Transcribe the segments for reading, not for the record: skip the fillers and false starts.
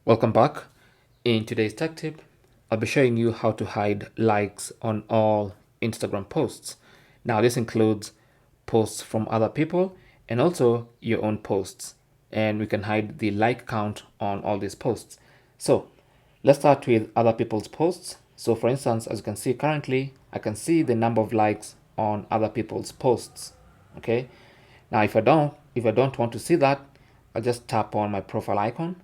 Welcome back. In today's tech tip, I'll be showing you how to hide likes on all Instagram posts. Now, this includes posts from other people and also your own posts. And we can hide the like count on all these posts. So, let's start with other people's posts. So, for instance, as you can see currently, I can see the number of likes on other people's posts. Okay. Now, if I don't want to see that, I'll just tap on my profile icon.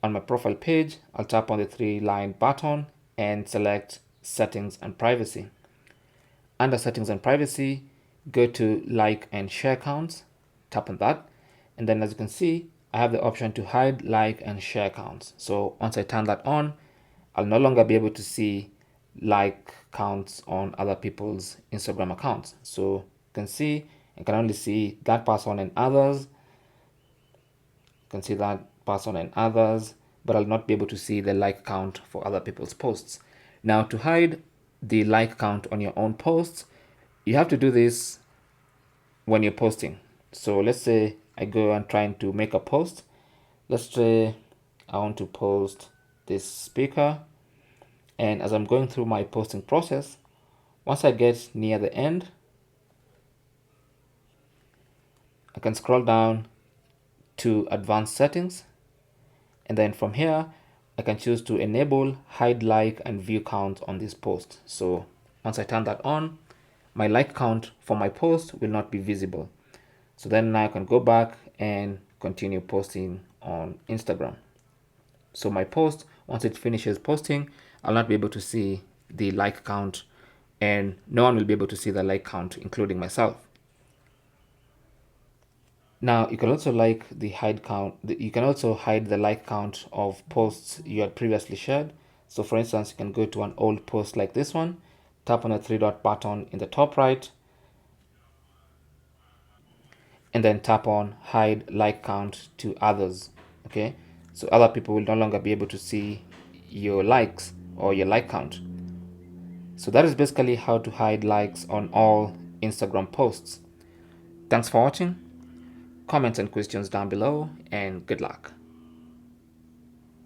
On my profile page, I'll tap on the three-line button and select Settings and Privacy. Under Settings and Privacy, go to Like and Share Counts, tap on that, and then as you can see, I have the option to hide like and share counts. So once I turn that on, I'll no longer be able to see like counts on other people's Instagram accounts. So you can see, I can only see that person and others, can see that person and others, but I'll not be able to see the like count for other people's posts. Now, to hide the like count on your own posts, you have to do this when you're posting. So let's say I go and trying to make a post. Let's say I want to post this speaker, and as I'm going through my posting process, once I get near the end, I can scroll down to advanced settings, and then from here I can choose to enable hide like and view count on this post. So once I turn that on, my like count for my post will not be visible. So then now I can go back and continue posting on Instagram. So my post, once it finishes posting, I'll not be able to see the like count, and no one will be able to see the like count, including myself. Now you can also like the hide count. You can also hide the like count of posts you had previously shared. So for instance, you can go to an old post like this one, tap on the three dot button in the top right, and then tap on hide like count to others. Okay, so other people will no longer be able to see your likes or your like count. So that is basically how to hide likes on all Instagram posts. Thanks for watching. Comments and questions down below, and good luck.